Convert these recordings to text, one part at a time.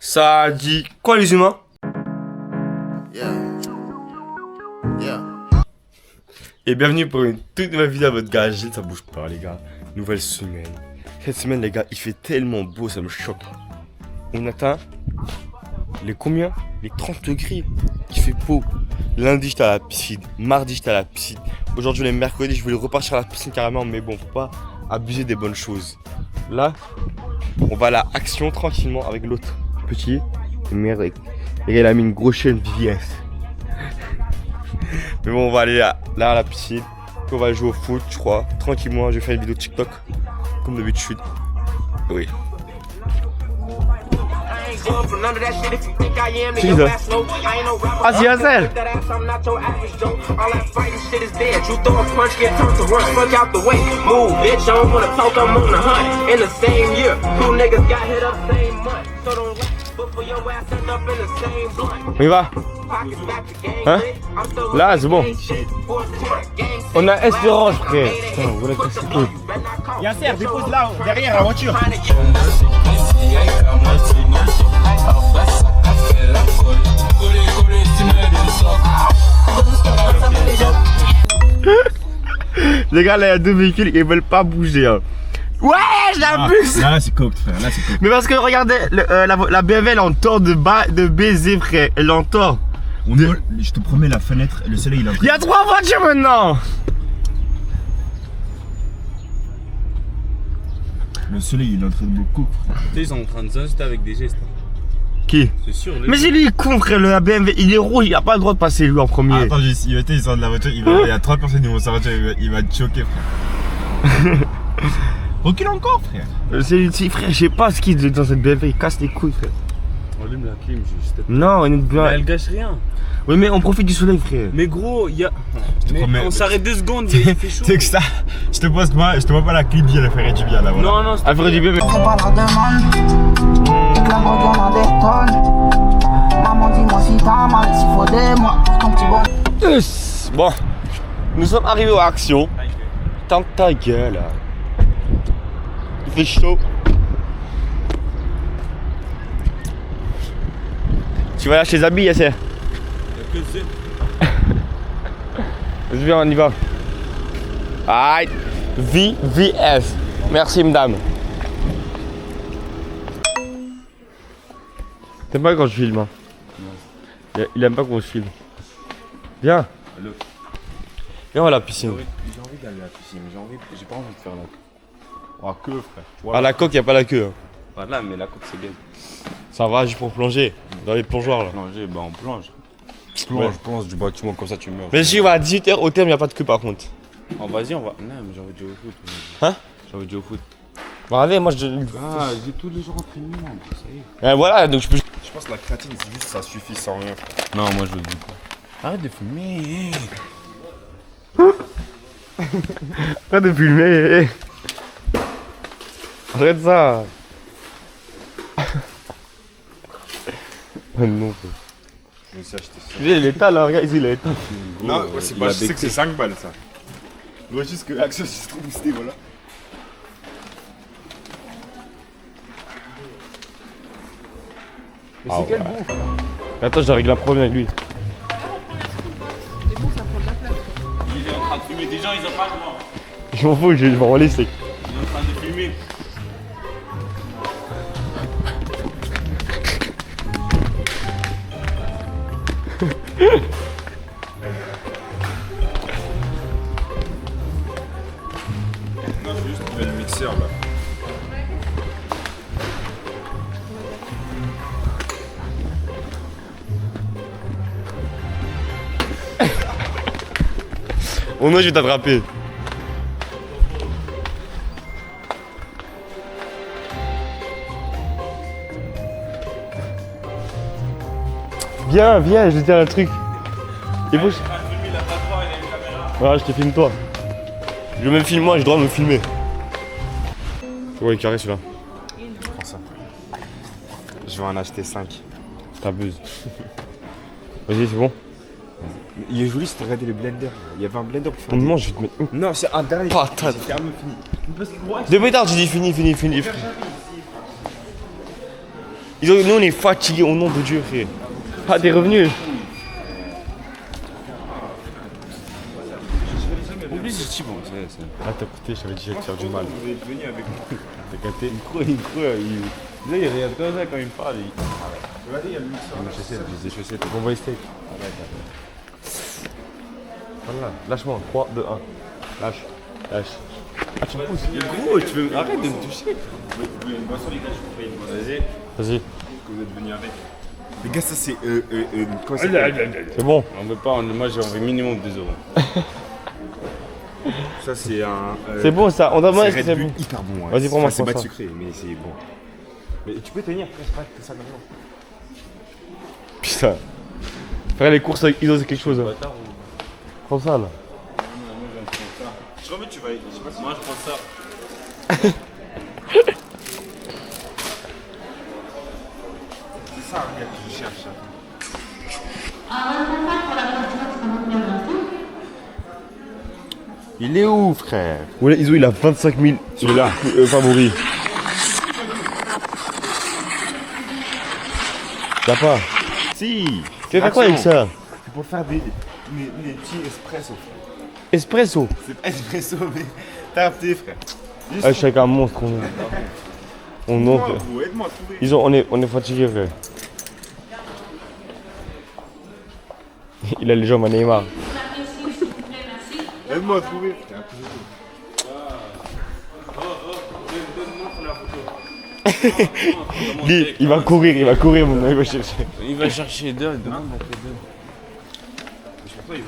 Ça dit quoi les humains? Et bienvenue pour une toute nouvelle vidéo à votre gars. Gilles, ça bouge pas les gars. Nouvelle semaine. Cette semaine les gars, il fait tellement beau, ça me choque. On atteint les combien? Les 30 degrés. Il fait beau. Lundi j'étais à la piscine, mardi j'étais à la piscine. Aujourd'hui on est mercredi, je voulais repartir à la piscine carrément, mais bon, faut pas abuser des bonnes choses. Là, on va à la action tranquillement avec l'autre petit. Merde, les gars, il a mis une grosse chaîne VVS. Mais bon, on va aller là à la piscine. Puis on va jouer au foot, je crois. Tranquillement, je vais faire une vidéo TikTok. Comme d'habitude. Oui. C'est ça. Ah, c'est Hazel. On y va. Hein? Là, c'est bon. On a espérance, frère. Putain, voilà que c'est cool. Yasser, dépose là, derrière la voiture. Les gars, là, il y a deux véhicules, ils veulent pas bouger. Hein. Ouais, je l'abuse. Là, c'est coke, frère. Là, c'est coke. Mais parce que regardez, la BMW, elle entend de baiser, frère. Elle entend. Je te promets, la fenêtre, le soleil, il est en train. Il y a 3 voitures maintenant. Le soleil, il est en train de me couper, frère. Tu sais, ils sont en train de s'insulter avec des gestes. Qui? C'est sûr. Mais c'est lui, con, frère, la BMW, il est rouge, il a pas le droit de passer lui en premier. Ah, attends, il sort de la voiture, il y a 3 personnes qui vont sortir, il va te choquer, frère. Recule encore, frère. C'est frère, je sais pas ce qu'il est dans cette BMW, il casse les couilles, frère. On allume la clim, juste. Non, on est bien. Mais elle gâche rien. Oui, mais on profite du soleil, frère. Mais gros, il y a. Mais promets, on s'arrête 2 secondes, il fait chaud. Tu sais que ça, je te vois pas la clip bien, elle ferait du bien là, voilà. Non, Elle ferait du bien, mais. C'est pas la demande, et que la drogue y'en a des tonnes. Maman dis-moi si t'as mal, s'il faut des mois pour ton petit bon. Bon, nous sommes arrivés aux actions. Tant ta gueule là. Il fait chaud. Tu vas lâcher les habits, Yasser? Vas-y, viens, on y va. Aïe. VVS. Merci, madame. T'aimes pas quand je filme, hein? Il aime pas qu'on se filme. Viens. Allô. Viens à la piscine. J'ai envie d'aller à la piscine, mais j'ai pas envie de faire la queue. La queue, frère. Tu vois, À la coque, y a pas la queue. Hein. Voilà, mais la coque, c'est gay. Ça va juste pour plonger. Dans les plongeoires là. Plonger, bah on plonge. Plonge du bâtiment comme ça, tu meurs. Mais si on va à 18h au terme, y a pas de queue par contre. Oh, vas-y, on va. Non, mais j'ai envie de jouer au foot. Hein? J'ai envie de jouer au foot. Bah allez, moi je. Ah, j'ai tous les jours entraînement, ça y est. Voilà, donc je peux. Je pense que la créatine, c'est juste ça suffit sans rien. Non, moi je veux du coup. Arrête de fumer. Arrête de filmer. Arrête ça. Oh non. Je me suis acheté ça. Il est état là, regarde ici, il est état. Non, c'est pas, je sais que c'est 5 balles ça. Je vois juste que l'action c'est trop boosté, voilà. Mais c'est quel bon? Attends, je règle un problème avec lui. Il est en train de fumer, des gens ils ont pas le droit. Je m'en fous, je vais m'en laisser. Il est en train de fumer. Non, j'ai juste trouvé le mixeur là. Oh non, je vais t'attraper. Viens, viens, je vais te dire un truc. Il faut. Voilà, je te filme toi. Je me filme moi, j'ai le droit de me filmer. Ouais, carré celui-là. Prends ça. Je vais en acheter 5. T'abuses. Vas-y, c'est bon. Il est joli, c'était regarder le blender. Il y avait un blender pour faire. Non, je vais te mettre. Non, c'est un dernier. Patate. C'est fermé, fini. Depuis tard, j'ai dit fini, frère. Nous on est fatigués au nom de Dieu, frère. Ah, t'es revenu? Oublie ce type, bon, c'est. Ah, t'as écouté, je t'avais dit, j'allais te faire du mal. Vous êtes venu avec. T'as capté? Il croit. Là, il regarde comme ça quand il me parle. Regardez, il y a le mixeur. Mes chaussettes, j'ai des chaussettes. On va steak. Voilà, lâche-moi. 3, 2, 1. Lâche. Lâche. Ah, tu me pousses. Gros, tu veux. Arrête de me toucher. Vous voulez une boisson, les gars, je vous paye une boisson. Vas-y. Vas-y. Que vous êtes venu avec. Les gars, ça c'est. Comment ça s'appelle? C'est bon. On veut pas, moi j'ai envie minimum 2 euros. Ça c'est un. C'est bon ça, on doit voir C'est est-ce que Red c'est Bull bon. hyper bon. Ouais. Vas-y, prends-moi, Enfin, c'est prends pas ça. sucré, mais c'est bon. Mais tu peux tenir, frère, c'est pas que ça maintenant. Putain. Faire les courses avec Iso, c'est quelque chose. Hein. Prends ça là. Je remets, tu vas. Je sais pas si. Moi je prends ça. C'est ça, regarde, je cherche ça. Il est où, frère? Ouais, Iso il a 25 000 Celui-là. favoris. T'as pas? Si. Tu fais quoi avec ça? C'est pour faire des petits espresso. Espresso. C'est pas espresso, mais t'as capté, frère. Juste Ah, je suis avec un monstre. On pour oncle. vous, aide-moi à trouver. Iso, on est fatigué, frère. Il a les jambes à Neymar. Aide-moi à trouver. Lui, il va courir, mon mec, il va chercher. Il va chercher deux, il demande la deux.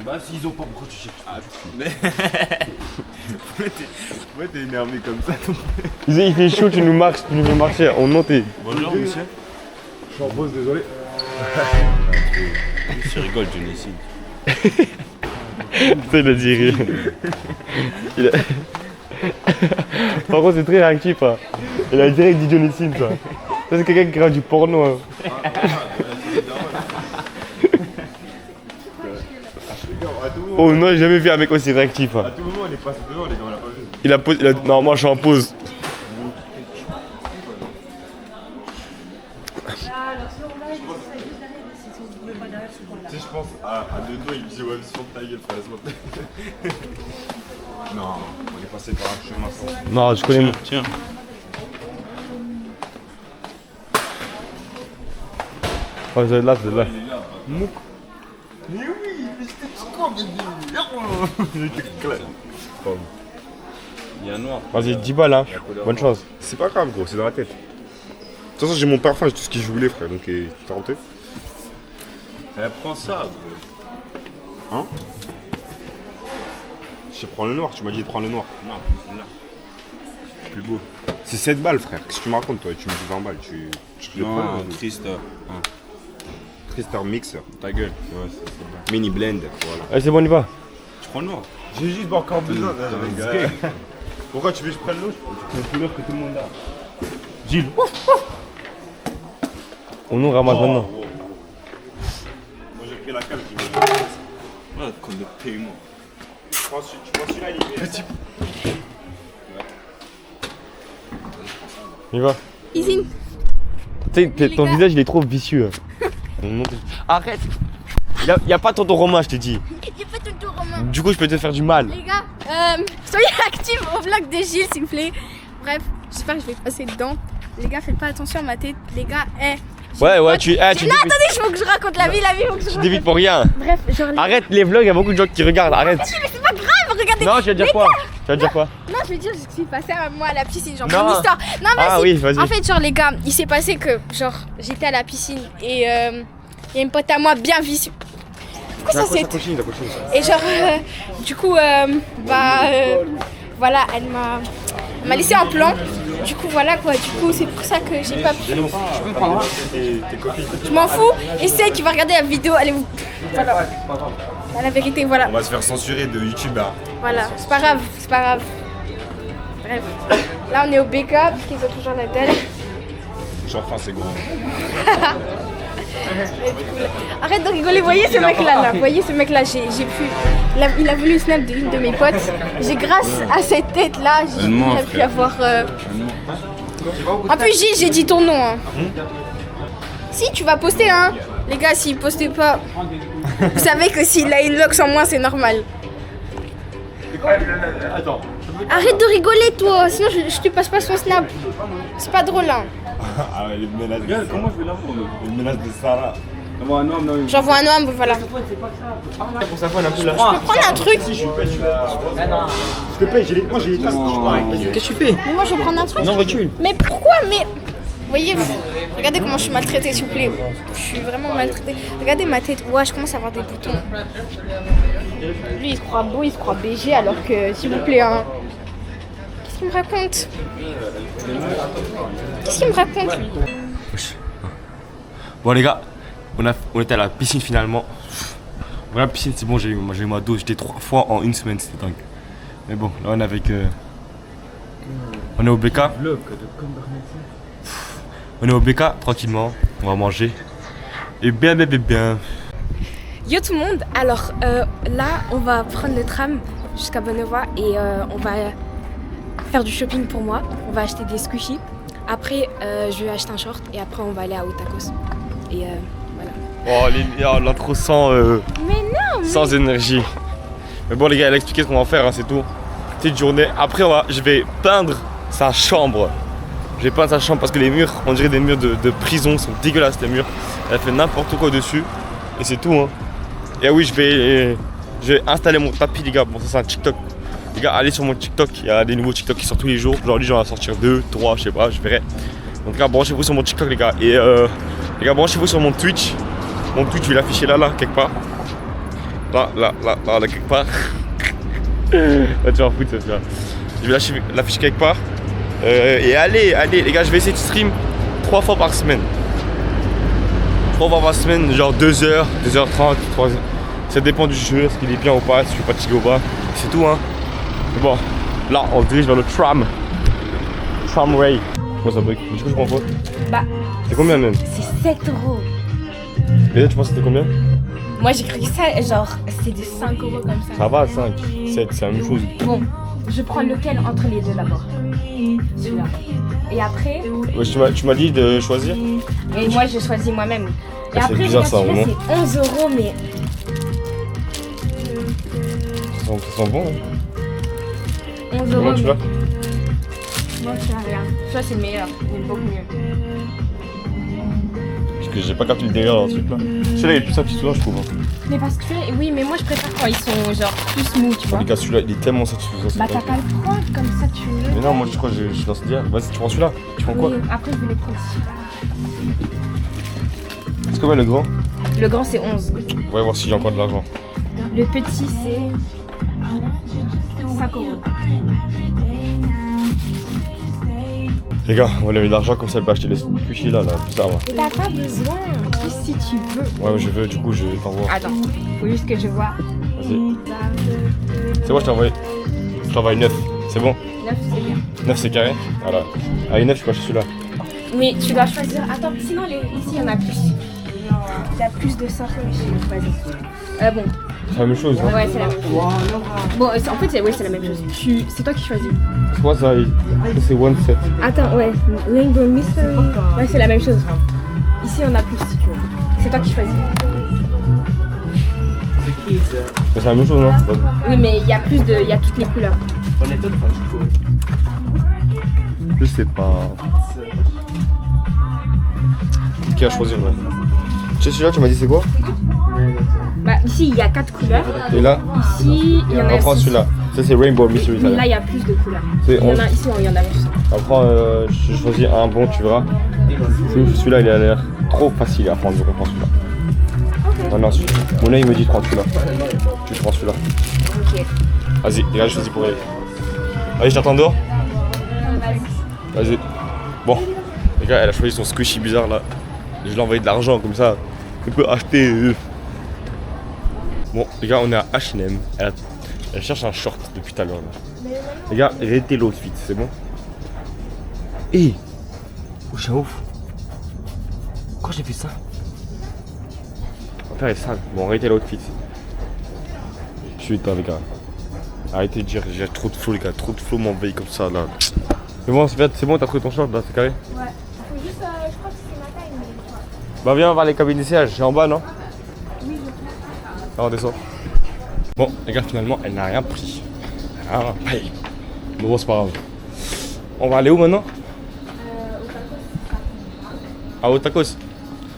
Bah s'ils ont pas, pourquoi tu cherches? Ouais, t'es énervé comme ça. Iso, il fait chaud, tu nous marches, tu nous fais marcher. On monte et. Bonjour monsieur. Je suis en pause, désolé. Tu rigoles, Johnny Sins. Putain, il a dit rire. Il a... Par contre, c'est très réactif. Hein. Il a direct dit Johnny Sins. Ça, c'est quelqu'un qui regarde du porno. Hein. Oh non, j'ai jamais vu un mec aussi réactif. Hein. À tout moment, on est passé devant, les gars, on l'a pas vu. Il a posé. Non, moi je suis en pause. Tu sais, je pense à deux doigts, il me dit ouais, mais sur ta gueule, frère, laisse-moi. Non, on est passé par un chemin sans. Non, je connais. Tiens. Oh, vous êtes là, vous êtes là. Mais oui, mais j'étais tout con, bébé. J'étais clair. Il y a un noir. Vas-y, 10 balles, hein. Bonne chance. C'est pas grave, gros, c'est dans la tête. De toute façon, j'ai mon parfum, j'ai tout ce que je voulais, frère, donc t'as rentré. Prends ça, gros. Hein? Je prends le noir, tu m'as dit de prendre le noir. Non, là. Plus beau. C'est 7 balles, frère. Qu'est-ce que tu me racontes, toi? Tu me dis 20 balles, tu le prends, Non, le Christa. Tristar Mixer. Ta gueule. Ouais, c'est bon. Mini blend, voilà. Allez, c'est bon, on y va. Tu prends le noir. J'ai juste encore besoin. Pourquoi tu veux que je prenne l'autre? C'est une couleur que tout le monde a. Gilles. On nous ramasse maintenant. Moi, j'ai pris la cale qui me. Voilà, comme le paiement. Tu prends celui-là, il est petit. On y va. Isine, Tu sais, ton gars. visage il est trop vicieux. Arrête. Y a pas tonton Romain, je t'ai dit. j'ai pas tout le tour Romain. Du coup, je peux te faire du mal. Les gars, soyez actifs au vlog de Gilles, s'il vous plaît. Bref, j'espère que je vais passer dedans. Les gars, faites pas attention à ma tête. Les gars, Ouais, tu Non, attendez, il faut que je raconte la vie, faut que je raconte. dévites pour rien. Bref, genre. Arrête les vlogs, y a beaucoup de gens qui regardent, arrête. Mais c'est pas grave, regardez. Non, tu vas dire quoi? Tu vas dire quoi? Non, je veux dire, je suis passée à moi à la piscine, genre Non. mon histoire. Non, vas-y. Ah oui, vas-y. En fait, genre les gars, il s'est passé que, genre, j'étais à la piscine et il y a une pote à moi bien vicieux. Pourquoi ça c'est. continue. Et genre, du coup, voilà, elle m'a laissé en plan. Du coup, voilà quoi. Du coup, c'est pour ça que j'ai pas pu. Je m'en fous. Et celle qui va regarder la vidéo, allez vous. Voilà. La vérité, voilà. On va se faire censurer de YouTube, hein. Voilà, c'est pas grave, c'est pas grave. Bref. Là, on est au BK, parce qu'ils ont toujours la dalle. Genre, enfin, c'est gros. Arrête de rigoler, voyez ce mec-là, là. Voyez ce mec-là, j'ai pu. Il a voulu le snap d'une de mes potes. J'ai, grâce à cette tête-là, j'ai pu avoir. En plus, Gilles, j'ai dit ton nom. Hein. Si, tu vas poster, hein. Les gars, s'il postait pas, vous savez que s'il a une lox en moins, c'est normal. Attends. Arrête de rigoler, toi. Sinon, je te passe pas son snap. C'est pas drôle, hein. Ah ouais, les menaces. Regarde, comment je vais l'avoir Les menaces de Sarah. Non, non, non. J'envoie un homme, voilà. Pour ça, on a un peu la. Je peux prendre un truc. Je te paye, j'ai les. Moi j'ai les tasses. Qu'est-ce que tu fais? Mais moi, je vais prendre un truc. Non, recule. Mais pourquoi? Mais. Vous voyez, regardez comment je suis maltraitée, s'il vous plaît. Je suis vraiment maltraitée. Regardez ma tête. Ouais, je commence à avoir des boutons. Lui, il se croit beau, il se croit BG, alors que, s'il vous plaît, hein. Qu'est-ce qu'il me raconte? Qu'est-ce qu'il me raconte, lui? Bon, les gars, on était à la piscine finalement. Voilà, la piscine, c'est bon, j'ai eu ma dose. J'étais 3 fois en une semaine, c'était dingue. Mais bon, là, on est avec. On est au BK. On est au BK, tranquillement. On va manger. Et bien. Yo tout le monde, alors là on va prendre le tram jusqu'à Bonnevoie et on va faire du shopping pour moi. On va acheter des squishies. Après je vais acheter un short et après on va aller à Otakos. Et voilà. Oh, l'intro sans. Mais non, sans énergie. Mais bon, les gars, elle a expliqué ce qu'on va faire, hein, c'est tout. Petite journée. Après, je vais peindre sa chambre. Je vais peindre sa chambre parce que les murs, on dirait des murs de prison, sont dégueulasses les murs. Elle a fait n'importe quoi dessus. Et c'est tout, hein. Et oui, je vais installer mon tapis, les gars. Bon, ça, c'est un TikTok. Les gars, allez sur mon TikTok. Il y a des nouveaux TikTok qui sortent tous les jours. Aujourd'hui, j'en vais sortir 2, 3, je sais pas, je verrai. En tout cas, branchez-vous sur mon TikTok, les gars. Et les gars, branchez-vous sur mon Twitch. Mon Twitch, je vais l'afficher là, quelque part. Là, quelque part. Là, tu vas en foutre, ça, tu vois. Je vais l'afficher quelque part. Et allez, les gars, je vais essayer de stream 3 fois par semaine. 3 fois par semaine, genre 2h, 2h30, 3h. Ça dépend du jeu, est-ce qu'il est bien ou pas, si je suis fatigué ou pas. C'est tout, hein. Mais bon, là, on se dirige vers le tram. Tramway. Comment ça brique? Du coup, je prends quoi? bah C'est combien même? c'est 7 €. Et là, tu penses que c'était combien? Moi j'ai cru que ça, genre c'est des 5 € comme ça. Ça va, 5, 7, c'est la même chose. Bon, je prends lequel entre les deux d'abord. Celui-là. Et après, Ouais, tu m'as dit de choisir? et moi je choisis moi-même. Et c'est après, bizarre, regarde, ça, celui-là, vraiment. c'est 11 €, mais Ça sent bon, hein. 11 Comment €. tu l'as? Bon, tu vois, regarde. Ça c'est le meilleur, il est beaucoup mieux. Parce que j'ai pas capté le délire dans le truc là. Celui-là il est plus satisfaisant, je trouve. Hein. Mais parce que, oui, mais moi je préfère quand ils sont genre plus smooth, tu vois. Les gars, celui-là il est tellement satisfaisant. Bah c'est t'as dingue. pas le prendre comme ça, tu veux. Mais non, moi je crois que je suis dans ce délire. Vas-y, tu prends celui-là. Tu prends quoi? Oui, après je vais les prendre ici. C'est combien le grand? Le grand c'est 11. On va voir si j'ai encore de l'argent. Le petit c'est 5 €. Les gars, on va lever de l'argent comme ça elle peut acheter les squishies là, bizarre là. Et t'as pas besoin, si tu veux. Ouais, je veux, du coup je t'envoie. Attends, faut juste que je vois. Vas-y. C'est bon, je t'ai envoyé. Je t'envoie 9. C'est bon? 9 c'est bien. 9 c'est carré? Voilà. Allez, 9, je peux acheter celui-là. Mais tu dois choisir. Attends, sinon ici il y en a plus. Il y a plus de 5 €, mais vas-y. Bon, C'est la même chose, hein? ouais, c'est la même chose. Bon, en fait, c'est la même chose. C'est toi qui choisis. C'est quoi ça? C'est one set. Attends, ouais, Rainbow Mystery. Ouais, c'est la même chose. Ici, on a plus si tu veux. C'est toi qui choisis. Mais c'est la même chose, non? Oui, mais il y a plus de. Il y a toutes les couleurs. Je sais pas. Qui a choisi, ouais. Tu sais, celui-là, tu m'as dit c'est quoi? Bah, ici, il y a 4 couleurs. Et là? Ici, il y en a On prend 6. celui-là. Ça, c'est Rainbow Mystery. Mais là, il y a plus de couleurs. C'est Il y en 11. a ici, il y en a plus. On prend, je choisis un bon, tu verras. Celui-là, il a l'air trop facile à prendre, donc on prend celui-là. Non, celui-là. Mon œil me dit prends celui-là. Tu prends celui-là. Ok. Vas-y, les gars, je choisis pour elle. Allez, je t'attends dehors. Vas-y. Bon, les gars, elle a choisi son squishy bizarre là. Je lui ai envoyé de l'argent comme ça. On peut acheter. Bon, les gars, on est à H&M. Elle cherche un short depuis tout à l'heure. Là. Les gars, arrêtez l'outfit, c'est bon? Hé! Oh, je suis un ouf. Quand j'ai fait ça? Mon père est sale. Bon, arrêtez l'outfit. Je suis éteint, les gars. Arrêtez de dire, j'ai trop de flow, les gars. Trop de flow m'envahit comme ça là. C'est bon, c'est bon, t'as trouvé ton short là, c'est carré. Ouais. Faut juste, je crois que c'est ma taille, mais. Bah viens voir les cabines d'essayage, c'est en bas non? Oui, Ah, on descend. Bon, les gars, finalement, elle n'a rien pris. Elle n'a rien payé. Bon, c'est pas grave. On va aller où maintenant? Ah, au tacos.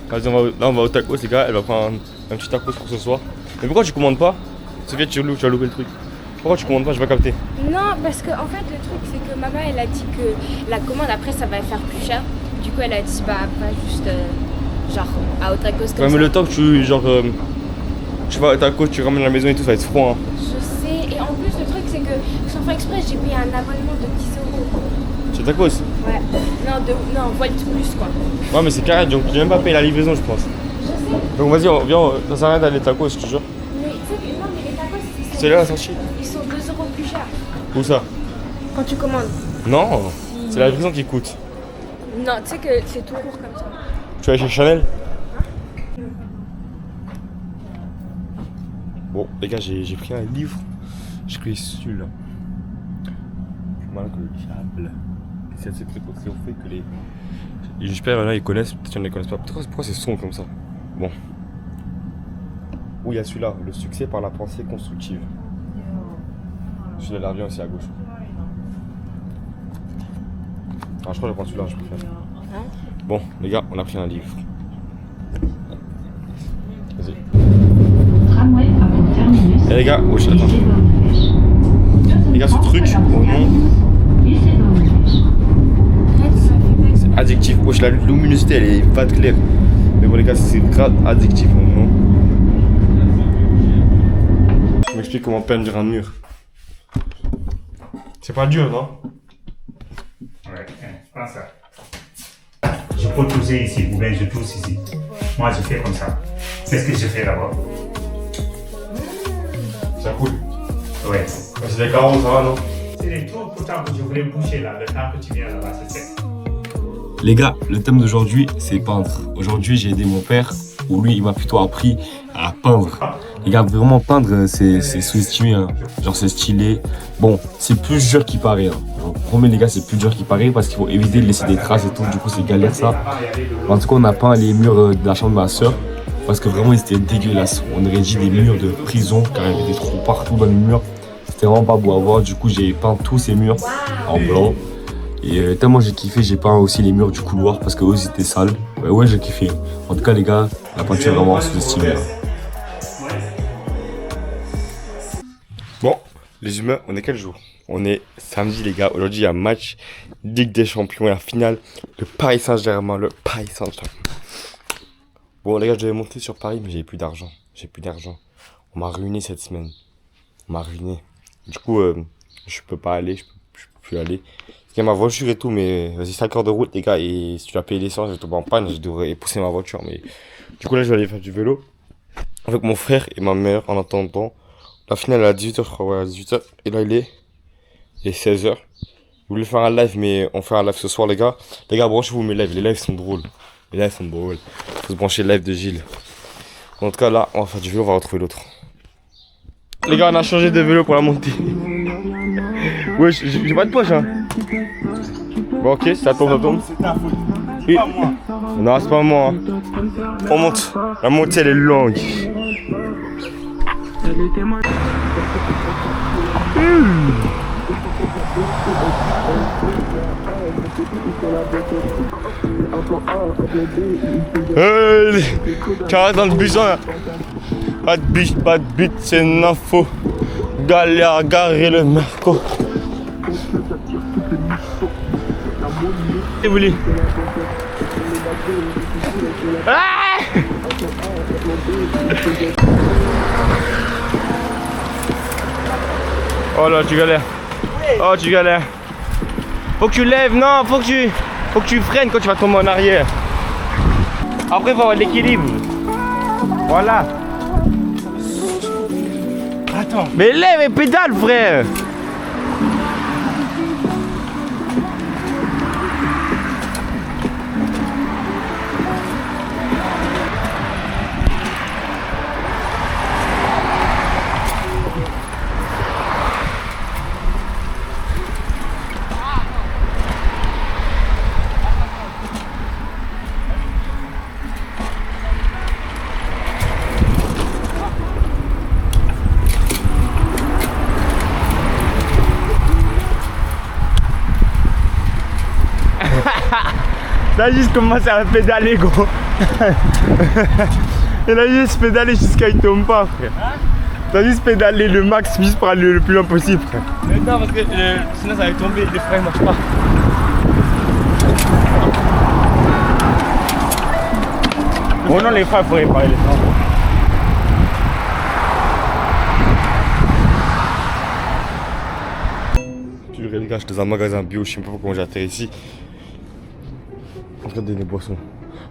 Vas-y, là, on va au tacos, les gars. Elle va prendre un petit tacos pour ce soir. Mais pourquoi tu commandes pas? Sophia, tu as loupé le truc. Pourquoi tu commandes pas? J'ai pas capté. Non, parce que en fait, le truc, c'est que maman, elle a dit que la commande, après, ça va faire plus cher. Du coup, elle a dit, bah, pas juste, genre, à Otakos comme Ouais, mais ça. le temps que tu, genre, tu vas au tacos, tu ramènes à la maison et tout, ça va être froid. Hein. Je sais, et en plus, le truc, c'est que, sans faire exprès, j'ai payé un abonnement de 10 €. C'est tacos. Ouais. Non, Volt plus, quoi. Ouais, mais c'est carré, donc j'ai même pas payé la livraison, je pense. Je sais. Donc vas-y, viens, ça sert à rien d'aller tacos, je te jure. Mais tu sais que, non, mais les tacos, C'est là la sortie. ils sont 2 € plus chers Où ça? quand tu commandes. Non, c'est la livraison qui coûte. Non, tu sais que c'est tout court comme ça. Tu vas chez Chanel? Bon, les gars, j'ai pris un livre. J'ai pris celui-là. Plus mal que le diable. C'est assez précoce. On fait que les. Et j'espère qu'il y en a ils connaissent, peut-être qu'il y en a qui connaissent pas. Pourquoi c'est sombre comme ça? Bon. Où il y a celui-là, le succès par la pensée constructive. Celui-là, il revient aussi à gauche. Ah, je crois que je vais prendre celui-là, je préfère. Bon, les gars, on a pris un livre. Vas-y. Tramway avant terminus. Et les gars, wesh, attends. Lycée Bornège. Les gars, ce truc, au nom, Lycée Bornège. c'est addictif. Wesh, la luminosité, elle est pas claire. Mais bon, les gars, c'est grave addictif au nom. Je m'explique comment peindre un mur. C'est pas dur, non? Ouais, prends ça. Je peux tousser ici, ou bien je tousse ici. Moi, je fais comme ça. C'est ce que je fais d'abord. Ça coule. Ouais. C'est des carreaux, ça va, non? C'est les trous pourtant que je voulais boucher là. Le temps que tu viens là-bas, c'est sec. Les gars, le thème d'aujourd'hui, c'est peindre. Aujourd'hui, j'ai aidé mon père, où lui, il m'a plutôt appris à peindre. Les gars, vraiment peindre, c'est sous-estimé. Hein. Genre, c'est stylé. Bon, c'est plus dur qu'il paraît. Hein. Genre, promis, les gars, c'est plus dur qu'il paraît parce qu'il faut éviter de laisser des traces et tout. Du coup, c'est galère ça. En tout cas, on a peint les murs de la chambre de ma soeur parce que vraiment, ils étaient dégueulasses. On aurait dit des murs de prison car il y avait des trous partout dans les murs. C'était vraiment pas beau à voir. Du coup, j'ai peint tous ces murs en blanc. Et tellement j'ai kiffé, j'ai peint aussi les murs du couloir parce que eux ils étaient sales. Ouais, j'ai kiffé. En tout cas, les gars, la peinture est vraiment sous-estimée. Bon, les humains, on est quel jour? On est samedi, les gars. Aujourd'hui, il y a un match Ligue des Champions, la finale. Le Paris Saint-Germain, Bon, les gars, je devais monter sur Paris, mais j'ai plus d'argent. On m'a ruiné cette semaine. On m'a ruiné. Du coup, je peux pas aller, je peux plus aller. Il y a ma voiture et tout, mais vas-y, 5 heures de route, les gars, et si tu as payé l'essence, je vais tomber en panne, je devrais pousser ma voiture, mais du coup, là, je vais aller faire du vélo avec mon frère et ma mère en attendant. La finale à 18h, je crois, ouais, à 18h, et là, il est 16h. Je voulais faire un live, mais on fait un live ce soir, les gars. Les gars, branchez-vous mes lives, les lives sont drôles. Faut se brancher le live de Gilles. En tout cas, là, on va faire du vélo, on va retrouver l'autre. Les gars, on a changé de vélo pour la montée. Ouais, j'ai pas de poche, hein. Bon, ok, ça tombe. C'est ta faute. Oui. Pas moi. Non, c'est pas moi. Hein. On monte. La montée, elle est longue. Hey, 40 buissons là. Pas de but, c'est une info. Galère à garer le merco. Et vous voulez? Ah! Oh là, tu galères. Oh, tu galères. Faut que tu lèves, non, faut que tu freines quand tu vas tomber en arrière. Après, faut avoir de l'équilibre. Voilà. Attends. Mais lève et pédale, frère. Ça a juste commencé à pédaler, gros. Il a juste pédalé jusqu'à il tombe pas, frère. T'as juste pédalé le max juste pour aller le plus loin possible, frère. Mais non, parce que sinon ça allait tomber, les freins marchent pas. Bon, non, les freins, il faut réparer les freins. Tu les gars, j'étais dans un magasin bio, je sais pas comment j'ai atterri ici. Regardez les boissons.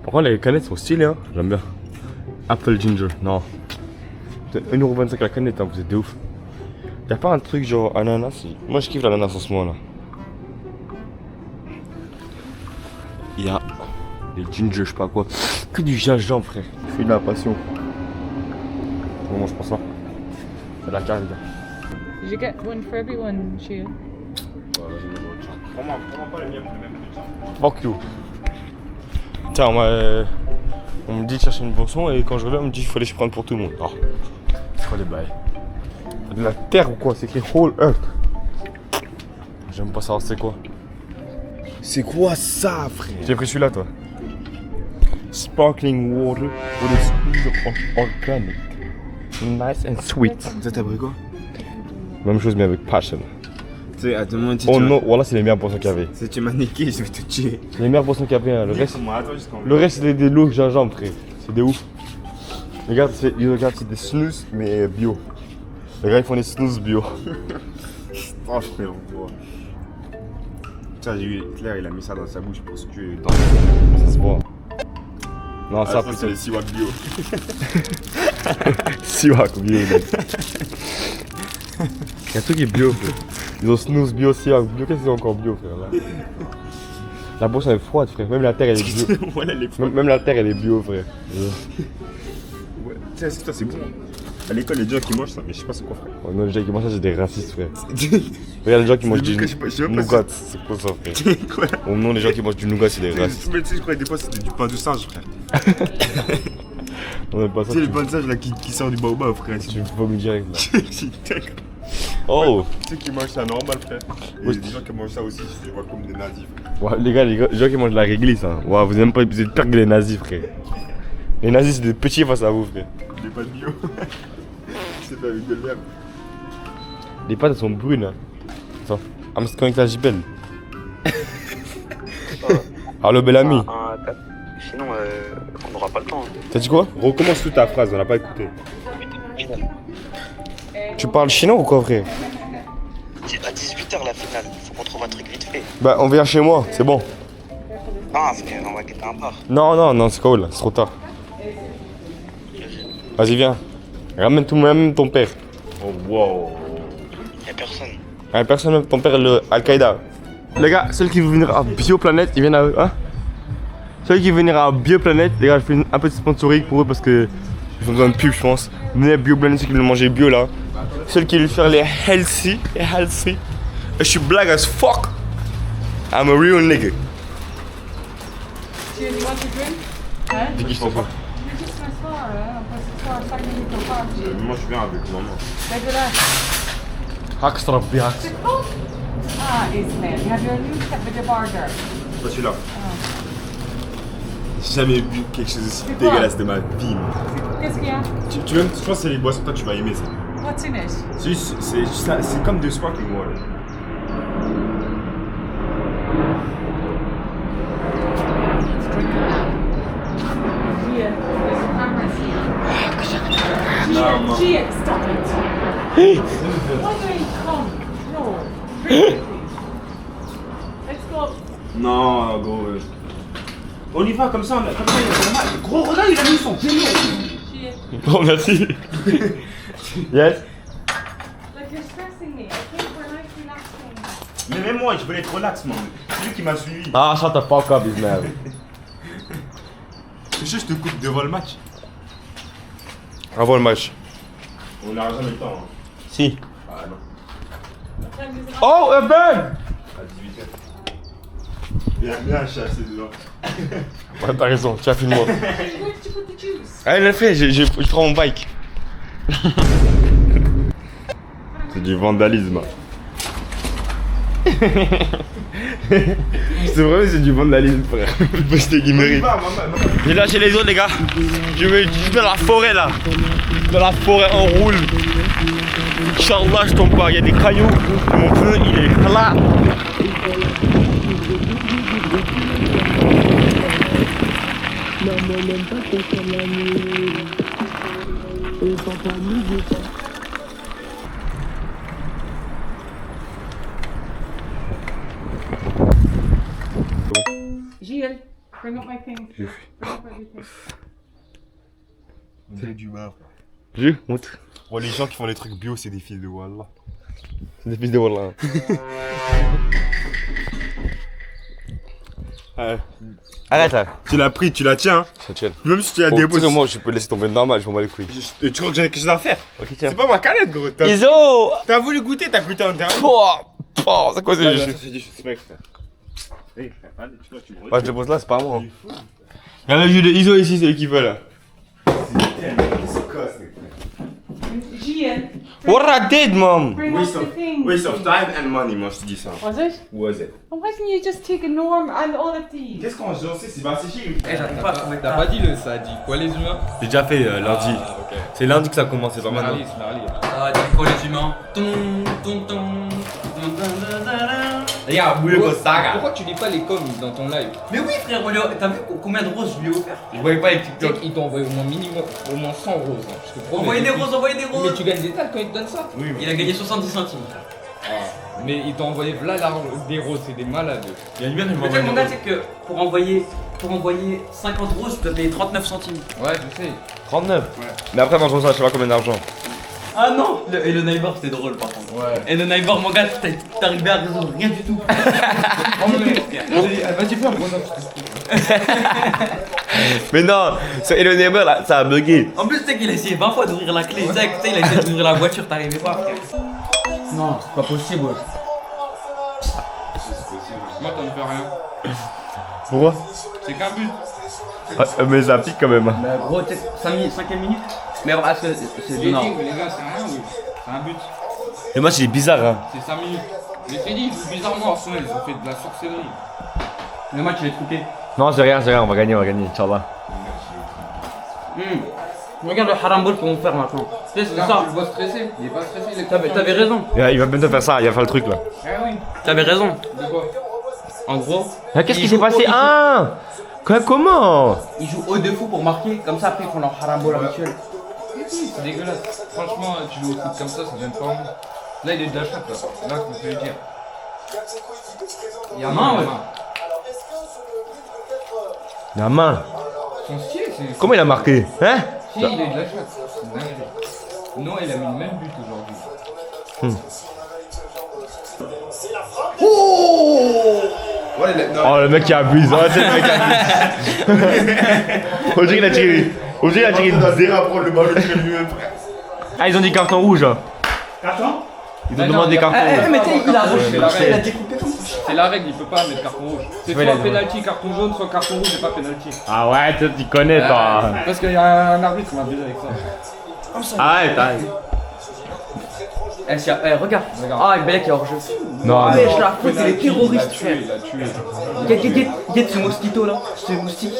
Par contre, les canettes sont stylées, hein. J'aime bien. Apple Ginger, non. 1,25€ la canette, hein, vous êtes de ouf. Y'a pas un truc genre ananas? Moi je kiffe l'ananas en ce moment là. Y'a des ginger, je sais pas quoi. Que du gingembre, frère. C'est de la passion. Comment je pense ça? C'est la carte, les gars. Did you get one for everyone, Chia? Vraiment pas les miens pour le même prix. Fuck you. Tiens, on me dit de chercher une boisson et quand je reviens, on me dit qu'il fallait que je prenne pour tout le monde. Ah, c'est quoi les bails? De la terre ou quoi? C'est écrit Whole Earth. J'aime pas savoir c'est quoi. C'est quoi ça, frère? J'ai pris celui-là, toi. Sparkling water with a squeeze of organic. Nice and sweet. Ça t'as pris quoi? Même chose mais avec passion. Tu sais, à tout le monde, Oh non, voilà, c'est les meilleures boissons qu'il y avait. Si tu m'as niqué, je vais te tuer. C'est les meilleures boissons qu'il y avait. Hein. Le reste c'est des lots gingembre, frère. C'est des ouf. Regarde, c'est des snooze mais bio. Les gars, ils font des snooze bio. Oh, je fais l'envoi. Tiens, j'ai eu Claire, il a mis ça dans sa bouche pour se tuer. Ça se voit. Non, ça, c'est les siwak bio. Siwak bio, mec. Il y a un truc qui est bio, frère. Ils ont snooze bio, siwak bio. Qu'est-ce qu'ils ont encore bio, frère, là? La boisson elle est froide, frère. Même la terre, elle est bio. Voilà, elle est froide. Même la terre, elle est bio, frère. Ouais, tu sais, ça, c'est bon. À l'école, les gens qui mangent ça, mais je sais pas c'est quoi, frère. Oh non, les gens qui mangent ça, c'est des racistes, frère. Regarde les gens qui mangent du nougat, c'est quoi ça, frère? Oh non, les gens qui mangent du nougat, c'est des racistes. Mais tu sais, je crois que des fois, c'était du pain de singe, frère. On aime pas ça. Tu sais, le pain de singe là qui sort du baobab, frère. Tu vomis direct, là. Oh! Tu sais qui mangent ça normal, frère. Et il y a des gens qui mangent ça aussi, je les vois comme des nazis, frère. Ouais, les gens qui mangent de la réglisse, hein. Ouais, vous êtes pire que les nazis, frère. Les nazis, c'est des petits face à vous, frère. Les pâtes bio. C'est fait avec de l'herbe. Les pâtes, elles sont brunes, hein. Attends, I'm going to Jibel. Allo, bel ami. Sinon, on n'aura pas le temps. T'as dit quoi? Recommence toute ta phrase, on n'a pas écouté. Tu parles chinois ou quoi, frère? C'est à 18h la finale, faut qu'on trouve un truc vite fait. Bah, on vient chez moi, c'est bon. Non, on va quitter un bar. Non, c'est cool, c'est trop tard. Vas-y, viens. Ramène tout même ton père. Oh, wow. Y'a personne. Ouais, personne, même ton père, le Al-Qaïda. Les gars, ceux qui veulent venir à Bioplanète, ils viennent à eux, hein? Ceux qui veulent venir à Bioplanète, les gars, je fais un peu de sponsoring pour eux parce que ils ont besoin de pub, je pense. Venez à Bioplanète, ceux qui veulent manger bio là. Ceux qui veulent faire les healthy. Et je suis black as fuck. I'm a real nigga. Chia, you want to drink? Hein? C'est qui je t'en fous? Mais juste m'asseoir, hein. On peut s'asseoir 5 minutes au parc. Moi, je viens avec maman. Dégueulasse. Extra bien. C'est bon? Ah, Ismaël, you have your new cup with your burger. Pas celui-là. J'ai jamais vu quelque chose aussi C'est quoi? dégueulasse de ma vie. moi. Qu'est-ce qu'il y a? Tu veux, je pense que c'est les boissons, toi tu vas aimer ça. What's in it? C'est comme de sparkling water. Gia, there's cameras here. Gia, stop it. Why don't you come? No. Drink it, please. Let's go. Non, gros. On y va comme ça, il y a mal. Gros, regarde, il a mis son pied. Gia. Bon, merci. Yes. Like you're stressing me. I came for a nice relaxing. Mais même moi, je voulais être relax, man. C'est lui qui m'a suivi. Ah, shut the fuck up, Ismaël. Tu sais, je te coupe devant le match. Avant le match. On n'aura jamais le temps. Hein. Si. Ah non. Oh, a bag! À 18h. Il y a bien un chassé dedans. Ouais, t'as raison, tu as filmé moi. Where did you put the juice? Allez, le fait, je prends mon bike. C'est du vandalisme. C'est vrai, c'est du vent de la ligne, frère. C'était Guiméry. J'ai lâché les autres, les gars. Je vais juste dans la forêt là. Dans la forêt, on roule. Inch'Allah, je tombe pas. Il y a des cailloux. Mon pneu, il est plat. Gilles, bring up my things. J'ai Bring up everything. C'est du bar. Je montre. Ouais, les gens qui font les trucs bio, c'est des fils de Wallah. C'est des fils de Wallah. Arrête là. Tu l'as pris, tu la tiens. Ça tient. Même si tu la Bon, déposes. moi, je peux laisser tomber normal, je m'en bats les couilles. Tu crois que j'ai quelque chose à faire? Ok, tiens. C'est pas ma canette, gros. Iso. T'as voulu goûter, t'as goûté en dernier. Oh, c'est quoi ce jeu? C'est du mec, frère. Hey, frère, allez, tu vois, tu me Ouais, je te pose là, c'est pas à moi. Il y a le jeu de Iso ici, c'est lui qui veut là. Gilles, What I did, mom? bring up the things. Waste of time and money, moi, je te dis ça. Was it? Was it? Why didn't you just take a norm and all of these? Qu'est-ce qu'on sait, c'est pas si chic. T'as pas dit le ça a dit quoi les humains? J'ai déjà fait lundi. Ok. C'est lundi que ça commence, c'est pas maintenant. Snarly. Ça a dit quoi les humains? Regarde, pourquoi tu lis pas les coms dans ton live? Mais oui frère, t'as vu combien de roses je lui ai offert? Je voyais pas les TikTok. Ils t'ont envoyé au moins minimum, au moins 100 roses. Hein, je te promets. Envoyez des roses, envoyez des Mais roses. tu gagnes des tas quand ils te donnent ça? Oui, Il a gagné 70 centimes. Mais ils t'ont envoyé là des roses, c'est des malades. Il y a une bien qui Le truc mon gars c'est que pour envoyer 50 roses, tu dois payer 39 centimes. Ouais, je sais. 39. Mais après, dans ça, je sais pas combien d'argent. Ah non Et le neighbor c'était drôle par contre. Ouais. Et le neighbor mon gars, t'arrivais à résoudre rien du tout. Vas-y, fais un gros Mais non, c'est Hello Neighbor là, ça a bugué. En plus tu sais qu'il a essayé 20 fois d'ouvrir la clé. Tu sais, il a essayé d'ouvrir la voiture, t'arrivais pas. Non, c'est pas possible. Moi, t'en fais rien. Pourquoi? C'est qu'un but. Mais ça pique quand même. Bah gros, tu sais, 5ème minute. Mais est-ce que c'est Les non. digues, les gars, c'est rien, oui. C'est un but. Le match il est bizarre hein. C'est 5 minutes. Les crédits, ils jouent bizarrement Arsenal, ils ont fait de la sorcellerie. Le match il est truqué. Non, c'est rien, on va gagner, Inch'Allah. Regarde le haram ball qu'on va faire maintenant. Tu sais, c'est ça. Tu le vois stressé, il est pas stressé, il est T'avais raison. Il va bientôt faire ça, il va faire le truc là. Ah oui. T'avais raison. De quoi? En gros. Qu'est-ce qui s'est passé? Ah comment? Ils jouent haut de fou pour marquer, comme ça après ils font leur haram ball habituel. C'est dégueulasse. Franchement, tu joues au foot comme ça donne pas envie. Là, il est de la chatte, là. Là, qu'on peut le dire. Il y a Non, ouais. La main. Son style, c'est. Comment il a marqué? Hein? Si, il est de la chatte. C'est une dinguerie. Non, il a mis le même but aujourd'hui. Oh le mec qui abuse, c'est le mec qui abuse. On dirait qu'il a tiré. On dirait qu'il a tiré une zéro à prendre le ballon de lui-même, frère. Ah, ils ont dit carton rouge. Carton? Ils ont demandé carton rouge. Mais tu sais, il a découpé comme ça. C'est la règle, il peut pas mettre carton rouge. C'est soit penalty, carton jaune, soit carton rouge et pas penalty. Ah ouais, toi tu connais toi. Parce qu'il y a un arbitre qui m'a abusé avec ça. Arrête. Regarde. Ah, il Belek est hors jeu. Non, Ah, mais je la fous, c'est les terroristes, frère. Il a tué. Get ce mosquito là, ce moustique.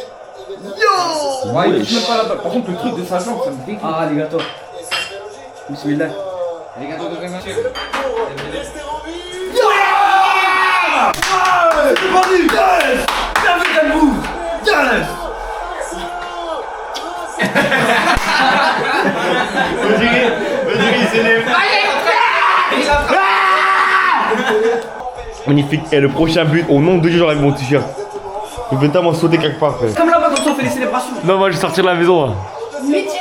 Yo! Ouais, il touche même pas la balle. Par contre, le truc de sa jambe, ça me dégoûte. Ah, les gâteaux. Bismillah. Les gâteaux de Réma. C'est pas vu! Yes! T'as vu quel move! Yes! On dirait il s'élève. Magnifique. Et le prochain but, au nom de Dieu, j'aurai mon t-shirt. Je vais tellement sauter quelque part, frère. Comme là-bas quand on fait les célébrations. Non, moi je vais sortir de la maison là. Mais tire.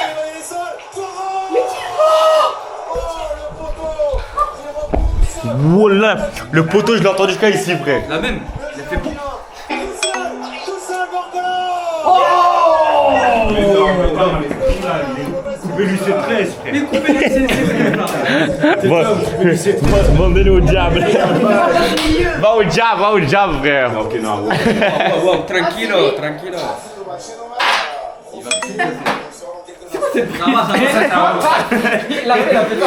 Voilà, le poteau, je l'ai entendu jusqu'à ici, frère. La même, il a fait bon. Coupez-lui ses tresses, frère. Mais coupez-les, c'est Vendez-le au diable. Va au diable, frère. Ok, non, Wow, tranquilo. Il va tout casser. C'est quoi cette Il a fait ça.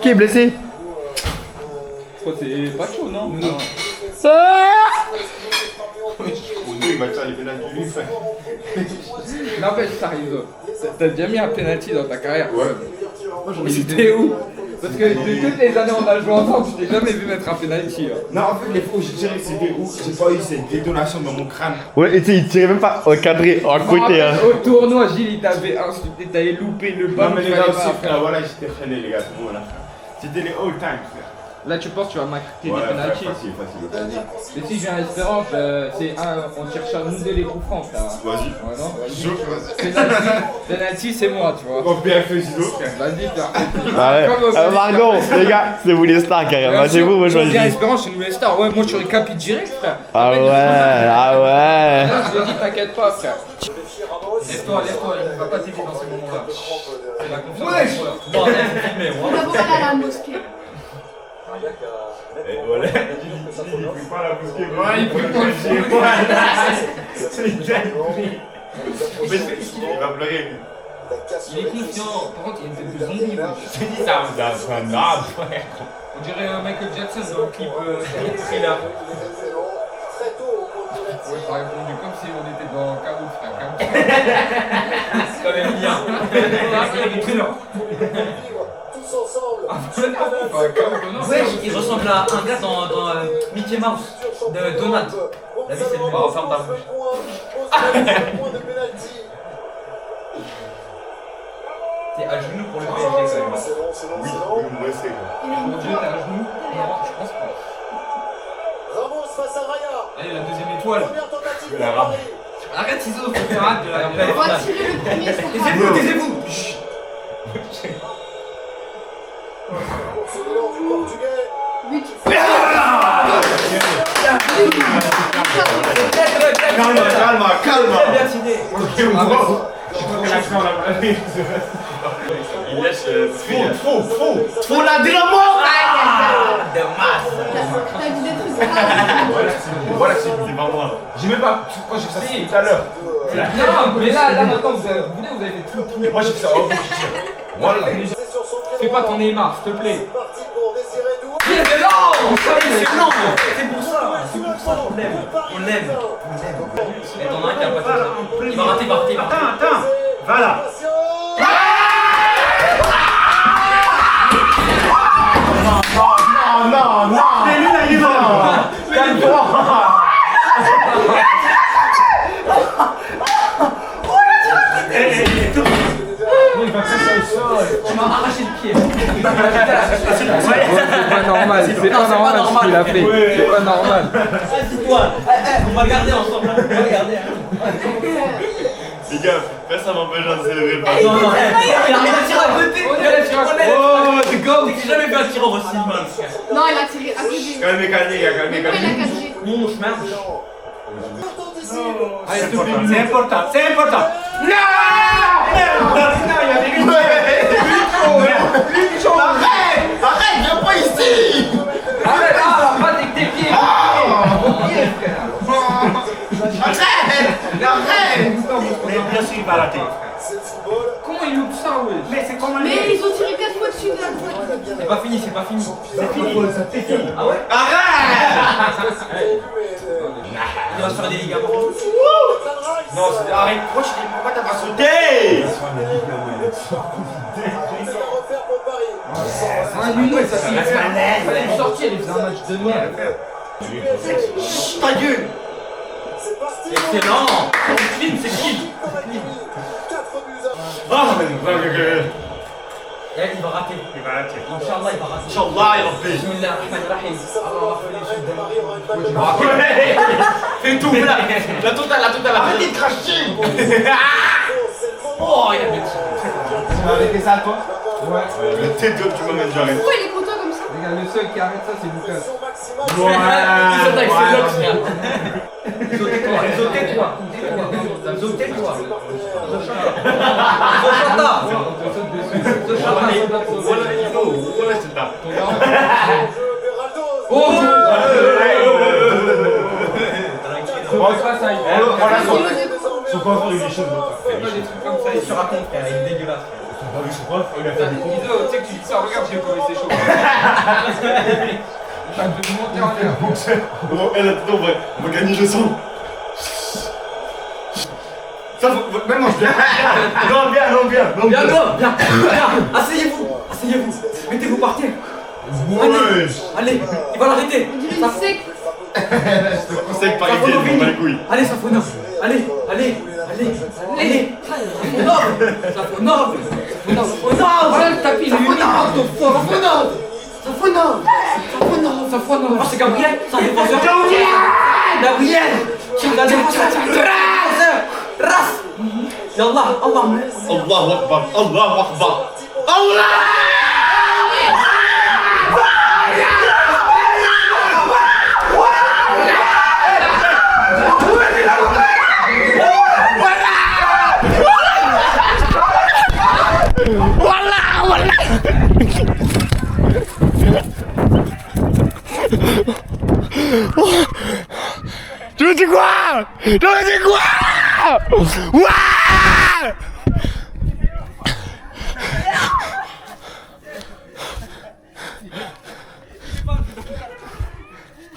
Qui est blessé? Toi, c'est pas chaud, non? Non. Il va tirer les pénaltys lui, frère. N'empêche, ça arrive. T'as déjà mis un penalty dans ta carrière? Ouais. Moi, j'en ai c'était où? Parce que de toutes les années on a joué ensemble, je t'ai jamais vu mettre un penalty. Non, en fait, les fois où j'ai tiré, c'était où j'ai pas eu cette détonation dans mon crâne. Ouais, et tu sais, il tirait même pas encadré, en côté. Hein. Au tournoi, Gilles, il t'avait insulté, t'avais loupé le ballon. Non, mais les gars aussi, frère, voilà, j'étais freiné, les gars, c'est bon, là. C'était les all time, frère. Là, tu penses que tu vas m'acter Ouais, des penalties? facile. Mais si j'ai un espérance, on cherche à nous les coups francs, frère. Vas-y. Ouais, non, vas-y. Penalty, c'est moi, tu vois. On peut faire ciseaux. Vas-y, frère. Ah ouais. Margot, les gars, c'est vous les stars carrément. C'est vous, moi je J'ai un choisis. espérance, c'est nous les stars. Ouais, moi, je suis capi direct, frère. Ah ouais, ah ouais. Là, je te dis, t'inquiète pas, frère. Lève-toi, il va pas t'aider dans ces moments-là. La confiance en toi. On va d'abord aller à la mosquée. Et voilà, il prie pas la mosquée. Ouais, il prie pas chez moi. C'est une dinguerie. Il va pleurer. Il est confiant. Par contre, il y a une tête de zombie. Je te dis ça, c'est un arbre, frère. On dirait Michael Jackson dans le clip Thriller. Ouais, t'as répondu comme si on était dans K.O. frère. C'est quand même bien. Thriller. Ouais, il ressemble à un gars dans Mickey Mouse de Donald. La vie c'est le même. Ferme ta bouche. T'es à genoux pour le PSG quand même. Oui, moi c'est quoi. Mon Dieu, t'es à genoux? Non, je pense pas. Allez, la deuxième étoile. La rame. Arrête ciseaux, faut faire hâte de la On va tirer le premier sur Taisez-vous, taisez-vous. but. Calme. Bien tiré. Il laisse Faut la dynamo. De masse. T'as dit des trucs. Voilà, c'est pas moi. J'ai même pas. Moi j'ai fait ça tout à l'heure. Non, mais là maintenant, vous avez fait tout. Moi j'ai fait ça. Voilà. Fais pas ton Neymar, s'il te plaît. C'est lent. C'est lent. C'est pour ça qu'on l'aime. On l'aime. Et t'en as un qui a pas fait ça. Il va rater. Attends. Voilà. Non. Mais lui, là, il va. Calme-toi. Il va faire ça au sol. Tu m'as arraché le pied. C'est pas normal, c'est pas normal ce qu'il a fait. C'est pas normal. Assis-toi. On va garder ensemble. On va garder. Les gars, personne m'empêche de célébrer le parti. Non, il arrive à tirer à côté. Oh, c'est go. J'ai jamais fait un tir aussi mal. Non, il a tiré à côté. Calmez, les gars, Mais quoi, il a cadré? Mon chemin. C'est important. Arrête, viens pas ici. Arrête, pas avec tes pieds. Arrête. Mais bien sûr, il va rater. Comment il loupe ça, ouais? Mais c'est comme un Mais ils ont tiré 4 fois dessus de la droite. C'est pas fini. C'est fini. Ah ouais? Arrête. Il va se faire des ligaments. Non, arrête. Pourquoi t'as pas sauté? Ça fallait le sortir, il faisait un match de merde. Ta gueule. Excellent. C'est clean, c'est clean. Ah, Il va rater. Inch'Allah, il va rater. Inch'Allah, il va faire. Bismillah ar-Rahman ar-Rahim. Allah va faire les choses. Fais tout, là. La totale. Arrêtez de cracher. Oh, il a bien tiré. Tu vas arrêter ça, toi? Ouais. Le tête de tu m'emmènes, j'arrête. Pourquoi il est content comme ça? Regarde, le seul qui arrête ça, c'est Lucas. Ils sont avec ses locks, frère. Tais-toi. Voilà, c'est ça. Son coiffeur, il est chaud. Fais pas des trucs comme ça, il se raconte, frère, il est dégueulasse. Son coiffeur, il a fait des Iso, tu sais que tu dis ça, regarde, j'ai comment c'est chaud. T'as de monter en l'air. Bon, elle attends, on va gagner, je sens. Ça, même moi, je viens. Non, viens. Viens. Asseyez-vous. Mettez-vous par terre. Allez, il va l'arrêter. Je te conseille par idée, je m'en bats les couilles. Allez, Safonov. Allez. Safonov. Voilà le tapis. Safonov. Oh, c'est Gabriel, c'est un défenseur. Gabriel. C'est un défenseur. Ras. Yallah, Allah. Allahu Akbar. Tu me dis quoi? Ouais!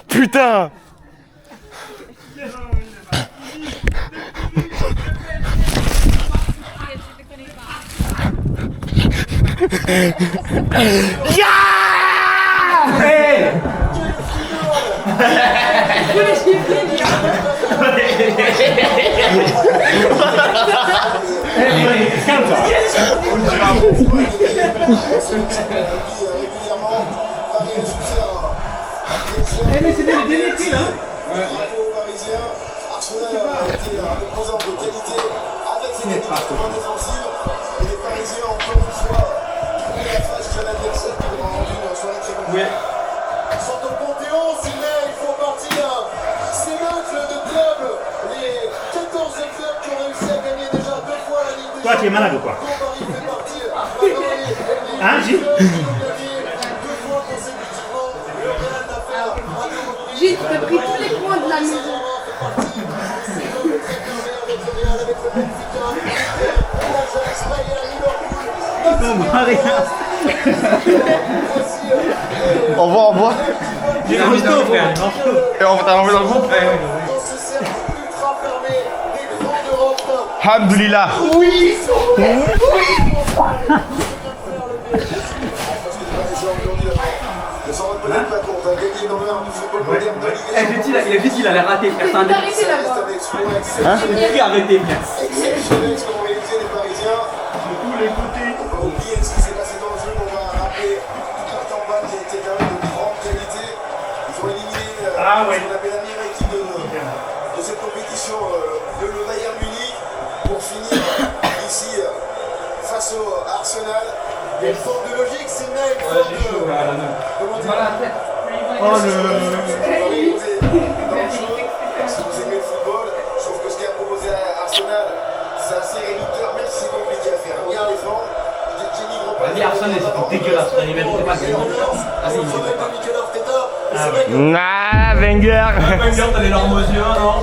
Putain! Mais c'est des délétés là. Ouais. Sont au Panthéon, mais il faut partir. Ces matchs de club, les 14 clubs qui ont réussi à gagner déjà 2 fois la Ligue des Toi, tu es malade ou quoi? Hein, Gilles? Gilles, tu t'as pris tous les points de la maison. Au revoir. Il a resto, frère. Et on va t'enlever dans le groupe. Alhamdoulilah. Oui. Vite, il allait rater, frère. C'est un Arrêtez là-bas. Hein? Il a arrêté, frère. Ah ouais. On avait la meilleure équipe de cette compétition, le Bayern Munich, pour finir ici face au Arsenal. Il y a une forme de logique, c'est même une forme de... Comment dire? Si vous aimez le football, je trouve que ce qu'a proposé Arsenal, c'est assez réducteur, même si c'est compliqué à faire. Bien défendre. Vas-y, Arsenal, c'était dégueulasse. Il méritait pas de gagner. Vas-y, il méritait pas. Ah, Wenger. Wenger, t'as les larmes aux yeux, non?